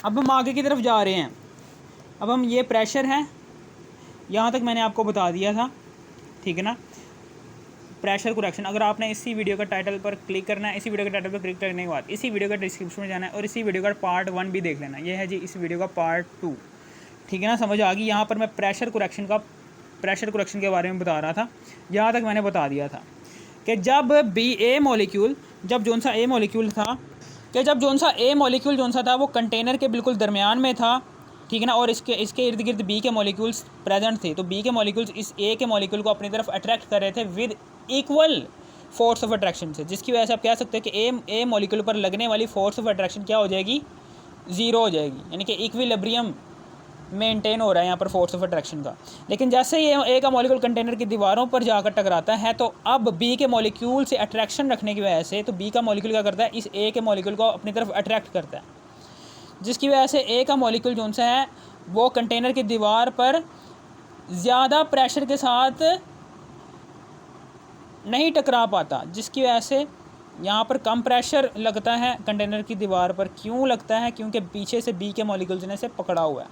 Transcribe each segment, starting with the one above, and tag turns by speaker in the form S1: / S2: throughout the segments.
S1: अब हम आगे की तरफ जा रहे हैं। अब हम ये प्रेशर है, यहाँ तक मैंने आपको बता दिया था, ठीक है ना। प्रेशर करेक्शन, अगर आपने इसी वीडियो का टाइटल पर क्लिक करना है, इसी वीडियो के टाइटल पर क्लिक करने के बाद इसी वीडियो का डिस्क्रिप्शन में जाना है और इसी वीडियो का पार्ट 1 भी देख लेना। ये है जी इस वीडियो का पार्ट 2, ठीक है ना। समझ आ गई। यहाँ पर मैं प्रेशर करेक्शन के बारे में बता रहा था, यहाँ तक मैंने बता दिया था कि जब ए मॉलिक्यूल जौन सा था वो कंटेनर के बिल्कुल दरमियान में था, ठीक है ना, और इसके इर्द गिर्द बी के मॉलिक्यूल्स प्रेजेंट थे। तो बी के मॉलिक्यूल्स इस ए के मॉलिक्यूल को अपनी तरफ अट्रैक्ट कर रहे थे with equal force of attraction से, जिसकी वजह से आप कह सकते हैं कि ए मॉलिक्यूल पर लगने वाली फोर्स ऑफ अट्रैक्शन क्या हो जाएगी, ज़ीरो हो जाएगी, यानी कि इक्विलिब्रियम मेंटेन हो रहा है यहाँ पर फोर्स ऑफ अट्रैक्शन का। लेकिन जैसे ही ए का मॉलिक्यूल कंटेनर की दीवारों पर जाकर टकराता है तो अब बी के मॉलिक्यूल से अट्रैक्शन रखने की वजह से तो बी का मॉलिक्यूल क्या करता है, इस ए के मॉलिक्यूल को अपनी तरफ अट्रैक्ट करता है, जिसकी वजह से ए का मॉलिक्यूल जो सा है वो कंटेनर की दीवार पर ज़्यादा प्रेशर के साथ नहीं टकरा पाता, जिसकी वजह से यहाँ पर कम प्रेशर लगता है कंटेनर की दीवार पर। क्यों लगता है? क्योंकि पीछे से बी के मॉलिक्यूल्स ने से पकड़ा हुआ है,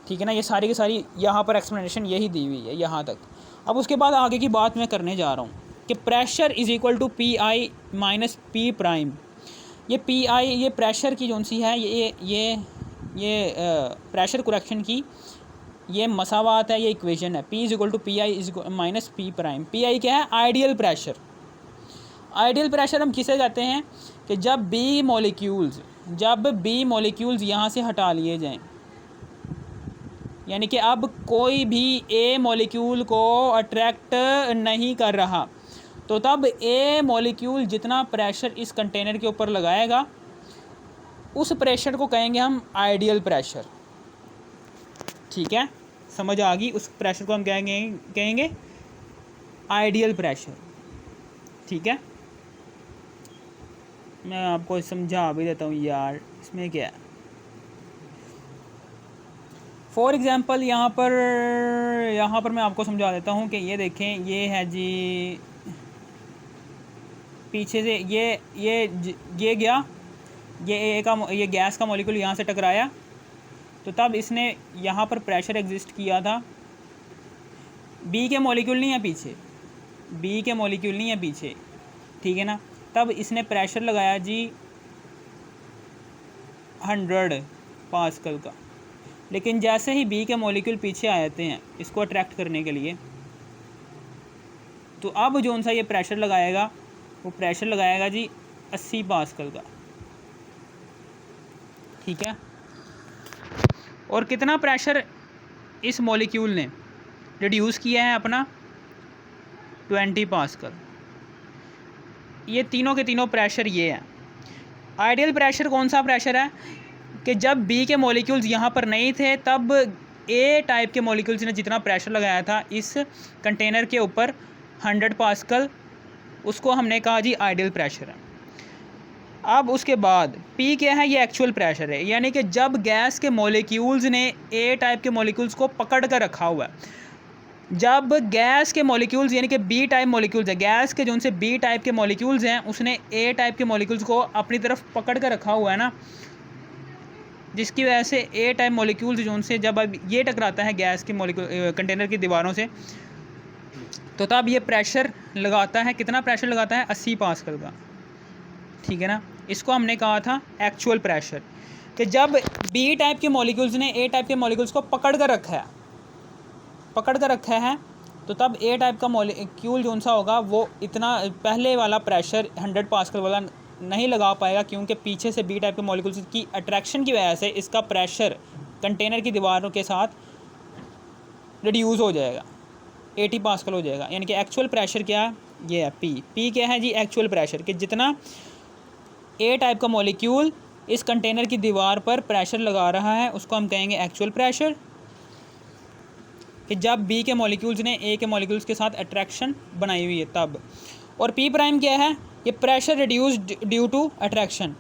S1: ठीक है ना। ये सारी की सारी यहाँ पर एक्सप्लेनेशन यही दी हुई है यहाँ तक। अब उसके बाद आगे की बात मैं करने जा रहा हूँ कि pressure is equal to P I minus P prime. ये पी आई, ये प्रेशर की जोन सी है, ये प्रेशर करेक्शन की ये मसावात है, ये इक्वेशन है। P is equal to P I is minus P prime. P I क्या है? Ideal pressure. आइडियल प्रेशर हम किसे कहते हैं कि जब बी मॉलिक्यूल्स यहाँ से हटा लिए जाएं, यानी कि अब कोई भी ए मॉलिक्यूल को अट्रैक्ट नहीं कर रहा, तो तब ए मॉलिक्यूल जितना प्रेशर इस कंटेनर के ऊपर लगाएगा उस प्रेशर को कहेंगे हम आइडियल प्रेशर, ठीक है। समझ आ गई? उस प्रेशर को हम कहेंगे आइडियल प्रेशर, ठीक है। मैं आपको समझा भी देता हूँ यार, इसमें क्या है। फॉर एग्ज़ाम्पल यहाँ पर मैं आपको समझा देता हूँ कि ये देखें, ये है जी पीछे से ये गया, ये गैस का मॉलिक्यूल यहाँ से टकराया, तो तब इसने यहाँ पर प्रेशर एग्जिस्ट किया था। बी के मॉलिक्यूल नहीं है पीछे, ठीक है ना। तब इसने प्रेशर लगाया जी 100 पास्कल का। लेकिन जैसे ही बी के मॉलिक्यूल पीछे आ जाते हैं इसको अट्रैक्ट करने के लिए, तो अब जो सा ये प्रेशर लगाएगा वो प्रेशर लगाएगा जी 80 पास्कल का, ठीक है। और कितना प्रेशर इस मॉलिक्यूल ने रिड्यूस किया है अपना? 20 पास्कल। ये तीनों के तीनों प्रेशर ये है। आइडियल प्रेशर कौन सा प्रेशर है कि जब बी के मॉलिक्यूल्स यहाँ पर नहीं थे तब ए टाइप के मॉलिक्यूल्स ने जितना प्रेशर लगाया था इस कंटेनर के ऊपर 100 पास्कल, उसको हमने कहा जी आइडियल प्रेशर है। अब उसके बाद पी क्या है? ये एक्चुअल प्रेशर है, यानी कि जब गैस के मॉलिक्यूल्स ने ए टाइप के मॉलिक्यूल्स को पकड़ कर रखा हुआ है। जब गैस के मॉलिक्यूल्स यानी कि बी टाइप मॉलिक्यूल्स है, गैस के जो उनसे बी टाइप के मॉलिक्यूल्स हैं उसने ए टाइप के मॉलिक्यूल्स को अपनी तरफ पकड़ कर रखा हुआ है ना, जिसकी वजह से ए टाइप मॉलिक्यूल्स जो उनसे जब अब ये टकराता है गैस के मॉलिक्यूल कंटेनर की दीवारों से, तो तब ये प्रेशर लगाता है। कितना प्रेशर लगाता है? 80 पास्कल का, ठीक है ना। इसको हमने कहा था एक्चुअल प्रेशर, कि जब बी टाइप के मॉलिक्यूल्स ने ए टाइप के मॉलिक्यूल्स को पकड़ कर रखा है तो तब ए टाइप का मॉलिक्यूल जो सा होगा वो इतना पहले वाला प्रेशर 100 पास्कल वाला नहीं लगा पाएगा, क्योंकि पीछे से बी टाइप के मॉलिक्यूल्स की अट्रैक्शन की वजह से इसका प्रेशर कंटेनर की दीवारों के साथ रिड्यूस हो जाएगा, 80 पास्कल हो जाएगा। यानी कि एक्चुअल प्रेशर क्या है? ये है पी क्या है जी? एक्चुअल प्रेशर, कि जितना ए टाइप का मॉलिक्यूल इस कंटेनर की दीवार पर प्रेशर लगा रहा है उसको हम कहेंगे एक्चुअल प्रेशर, कि जब बी के मॉलिक्यूल्स ने ए के मॉलिक्यूल्स के साथ अट्रैक्शन बनाई हुई है तब। और पी प्राइम क्या है? ये pressure reduced due to attraction.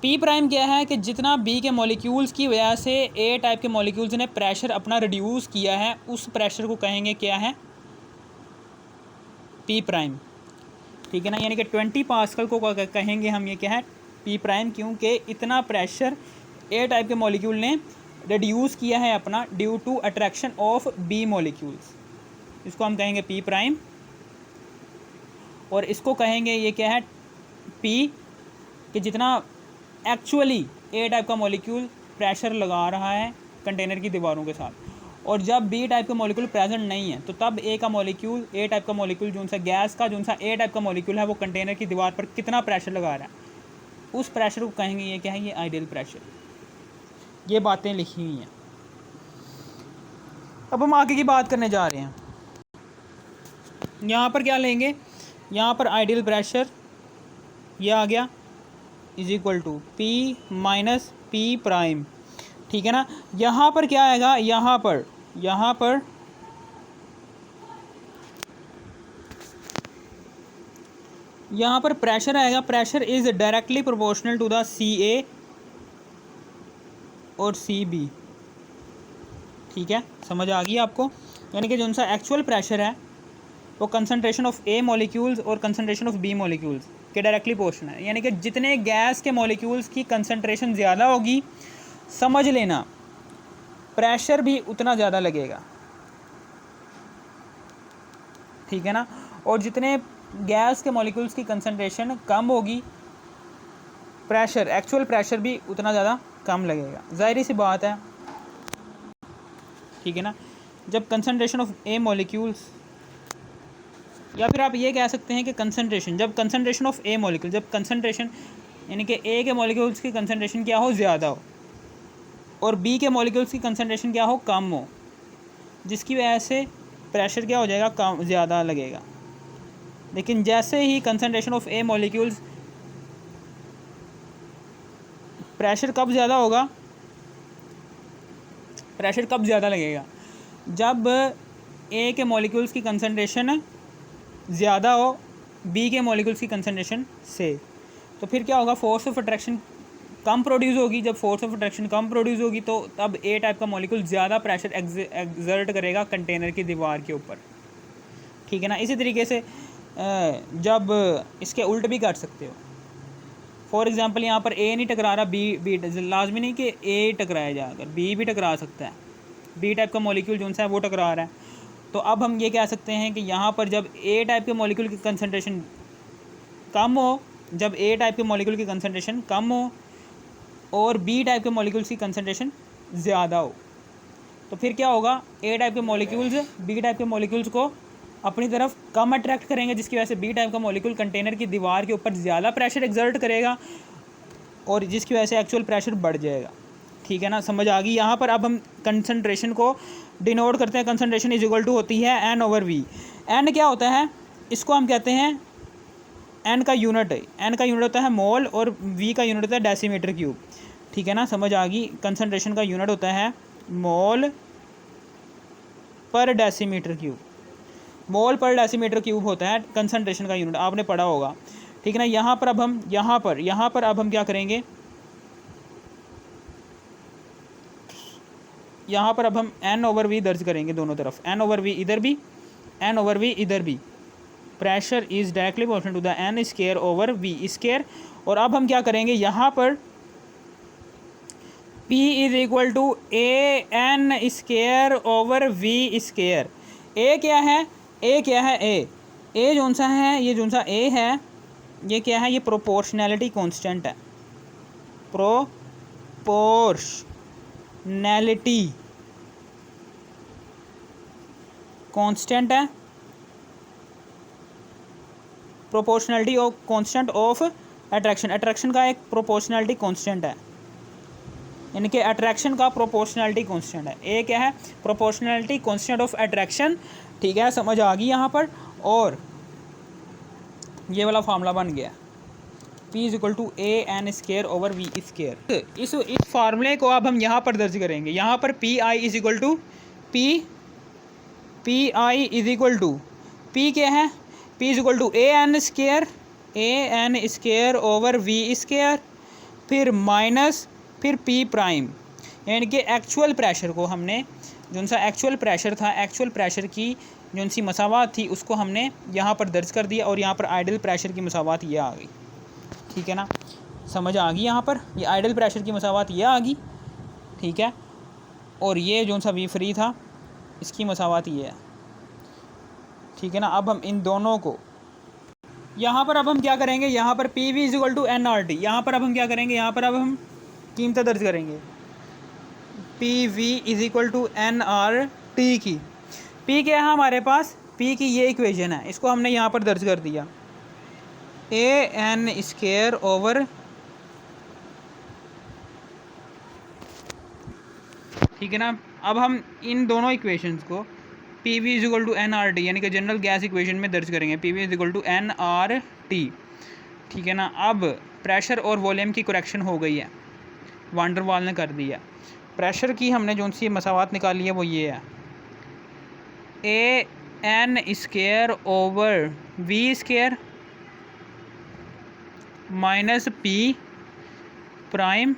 S1: P prime क्या है? कि जितना बी के मॉलिक्यूल्स की वजह से ए टाइप के मॉलिक्यूल्स ने प्रेशर अपना रिड्यूस किया है उस प्रेशर को कहेंगे क्या है? पी प्राइम, ठीक है ना। यानी कि 20 पास्कल को कहेंगे हम, ये क्या है? पी प्राइम, क्योंकि इतना प्रेशर ए टाइप के मॉलिक्यूल ने रिड्यूस किया है अपना due to attraction of B molecules, इसको हम कहेंगे पी प्राइम, और इसको कहेंगे ये क्या है पी, कि जितना एक्चुअली ए टाइप का मॉलिक्यूल प्रेशर लगा रहा है कंटेनर की दीवारों के साथ, और जब बी टाइप का मॉलिक्यूल प्रेजेंट नहीं है तो तब ए का मॉलिक्यूल, ए टाइप का मॉलिक्यूल जो सा गैस का जो सा ए टाइप का मॉलिक्यूल है वो कंटेनर की दीवार पर कितना प्रेशर लगा रहा है, उस प्रेशर को कहेंगे ये क्या है, ये आइडियल प्रेशर। ये बातें लिखी हुई हैं। अब हम आगे की बात करने जा रहे हैं। यहाँ पर क्या लेंगे, यहाँ पर आइडियल प्रेशर ये आ गया is equal to P minus P prime, ठीक है ना। यहाँ पर क्या आएगा, यहाँ पर प्रेशर आएगा, pressure is directly proportional to the C A और सी बी, ठीक है, समझ आ गई आपको। यानी कि जो सा एक्चुअल प्रेशर है वो कंसनट्रेशन ऑफ ए मॉलिक्यूल्स और कंसनट्रेशन ऑफ बी मॉलिक्यूल्स के डायरेक्टली प्रोपोर्शनल है। यानी कि जितने गैस के मॉलिक्यूल्स की कंसनट्रेशन ज़्यादा होगी, समझ लेना प्रेशर भी उतना ज़्यादा लगेगा, ठीक है ना। और जितने गैस के मॉलिक्यूल्स की कंसनट्रेशन कम होगी, प्रेशर, एक्चुअल प्रेशर भी उतना ज़्यादा कम लगेगा, ज़ाहिर सी बात है, ठीक है ना। जब कंसनट्रेशन ऑफ ए मॉलिक्यूल्स, या फिर आप ये कह सकते हैं कि कंसनट्रेशन, जब कंसनट्रेशन ऑफ ए मॉलिक्यूल, जब कंसनट्रेशन यानी कि ए के मॉलिक्यूल्स की कंसनट्रेशन क्या हो, ज़्यादा हो, और बी के मॉलिक्यूल्स की कंसनट्रेशन क्या हो, कम हो, जिसकी वजह से प्रेशर क्या हो जाएगा, कम, ज़्यादा लगेगा। लेकिन जैसे ही concentration of A molecules, pressure कब ज़्यादा होगा, प्रेशर कब ज़्यादा लगेगा, जब ए के मॉलिक्यूल्स की कंसनट्रेशन ज़्यादा हो बी के मॉलिक्यूल्स की कंसनट्रेशन से। तो फिर क्या होगा, force of attraction come produce होगी। जब force of attraction come produce होगी तो तब ए टाइप का मॉलिक्यूल ज़्यादा प्रेशर एक्सर्ट करेगा कंटेनर की दीवार के ऊपर, ठीक है ना। इसी तरीके से जब इसके उल्ट भी कर सकते हो, फॉर एग्जांपल यहाँ पर ए नहीं टकरा रहा, बी लाजमी नहीं कि ए टकराया जाकर, बी भी टकरा सकता है, बी टाइप का मॉलिक्यूल जो सा है वो टकरा रहा है। तो अब हम ये कह सकते हैं कि यहाँ पर जब ए टाइप के मॉलिक्यूल की कंसनट्रेशन कम हो, जब ए टाइप के मॉलिक्यूल की कंसनट्रेशन कम हो और बी टाइप के मॉलिक्यूल्स की कंसनट्रेशन ज़्यादा हो, तो फिर क्या होगा, ए टाइप के मॉलिक्यूल्स बी टाइप के मॉलिक्यूल्स को अपनी तरफ कम अट्रैक्ट करेंगे, जिसकी वजह से बी टाइप का मॉलिक्यूल कंटेनर की दीवार के ऊपर ज़्यादा प्रेशर एक्सर्ट करेगा और जिसकी वजह से एक्चुअल प्रेशर बढ़ जाएगा, ठीक है ना। समझ आ गई। यहाँ पर अब हम कंसनट्रेशन को डिनोट करते हैं। कंसनट्रेशन इज इक्वल टू होती है एन ओवर वी। एन क्या होता है, इसको हम कहते हैं एन का यूनिट होता है मोल और वी का यूनिट होता है डेसीमीटर क्यूब, ठीक है ना। समझ आ गई। कंसनट्रेशन का यूनिट होता है मोल पर डेसीमीटर क्यूब, मोल पर डेसीमीटर क्यूब होता है कंसनट्रेशन का यूनिट, आपने पढ़ा होगा, ठीक है ना। यहाँ पर अब हम क्या करेंगे, यहाँ पर अब हम एन ओवर वी दर्ज करेंगे दोनों तरफ, एन ओवर वी इधर भी, एन ओवर वी इधर भी। Pressure is directly proportional to the N square over V square. और अब हम क्या करेंगे, यहाँ पर P is equal to A N square over V square. A क्या है, ए जोन सा है, ये जोन सा ए है, ये क्या है, ये प्रोपोर्शनैलिटी कांस्टेंट है, प्रोपोर्शनैलिटी कांस्टेंट है, proportionality of constant of attraction, attraction का एक प्रोपोर्शनैलिटी कांस्टेंट है, यानी कि अट्रैक्शन का प्रोपोर्शनैलिटी कांस्टेंट है। ए क्या है, प्रोपोर्शनैलिटी कांस्टेंट ऑफ अट्रैक्शन, ठीक है, समझ आ गई यहाँ पर। और ये वाला फार्मूला बन गया, P is equal to A N square over V square. इस फार्मूले को अब हम यहाँ पर दर्ज करेंगे। यहाँ पर P I is equal to P क्या है, P is equal to A N square over V square, फिर माइनस, फिर P प्राइम, यानी कि एक्चुअल प्रेशर को हमने, जो सा एक्चुअल प्रेशर था, एक्चुअल प्रेशर की जो सी मसावात थी उसको हमने यहाँ पर दर्ज कर दिया और यहाँ पर आइडियल प्रेशर की मसावात ये आ गई, ठीक है ना। समझ आ गई यहाँ पर, ये आइडल प्रेशर की मसावात ये आ गई, ठीक है। और ये जो सा वी फ्री था इसकी मसावात ये है, ठीक है ना। अब हम इन दोनों को यहाँ पर अब हम क्या करेंगे, यहाँ पर P V is equal to N R T, यहाँ पर अब हम क्या करेंगे, यहाँ पर अब हम कीमतें दर्ज करेंगे। P V is equal to N R T की, पी क्या है हमारे पास, पी की ये इक्वेशन है, इसको हमने यहाँ पर दर्ज कर दिया, ए एन स्क्वायर ओवर, ठीक है ना। अब हम इन दोनों इक्वेशंस को P V is equal to N R T यानी कि जनरल गैस इक्वेशन में दर्ज करेंगे, P V is equal to N R T, ठीक है ना। अब प्रेशर और वॉल्यूम की करेक्शन हो गई है, वान डर वाल ने कर दिया। प्रेशर की हमने जो सी मसावात निकाली है वो ये है, A N square over V square minus P prime,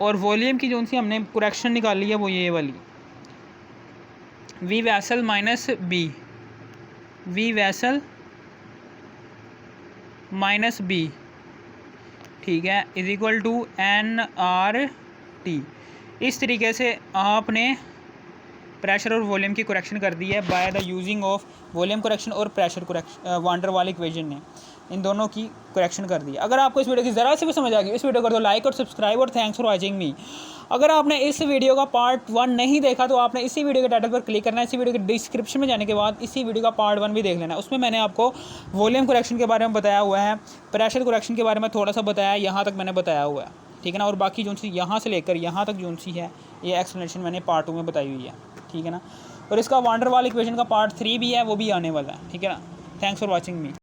S1: और वॉल्यूम की जो सी हमने करेक्शन निकाली है वो ये वाली, V vessel minus B, V vessel minus B, ठीक है, is equal to N R T. इस तरीके से आपने प्रेशर और वॉल्यूम की करेक्शन कर दी है by the using of volume correction और प्रेशर करेक्शन, वान डर वाल इक्वेशन ने इन दोनों की करेक्शन कर दी है। अगर आपको इस वीडियो की ज़रा से भी समझ आ गई, इस वीडियो को कर दो लाइक और सब्सक्राइब, और थैंक्स फॉर वाचिंग मी। अगर आपने इस वीडियो का पार्ट 1 नहीं देखा तो आपने इसी वीडियो के टाइटल पर क्लिक करना है, इसी वीडियो के डिस्क्रिप्शन में जाने के बाद इसी वीडियो का पार्ट 1 भी देख लेना है। उसमें मैंने आपको वॉल्यूम करेक्शन के बारे में बताया हुआ है, प्रेशर करेक्शन के बारे में थोड़ा सा बताया, यहाँ तक मैंने बताया हुआ है, ठीक है ना। और बाकी जो सी यहाँ से लेकर यहाँ तक जो सी है ये एक्सप्लेनेशन मैंने पार्ट 2 में बताई हुई है, ठीक है ना। और इसका वान डर वाल इक्वेशन का पार्ट 3 भी है, वो भी आने वाला है, ठीक है ना। Thanks for watching me.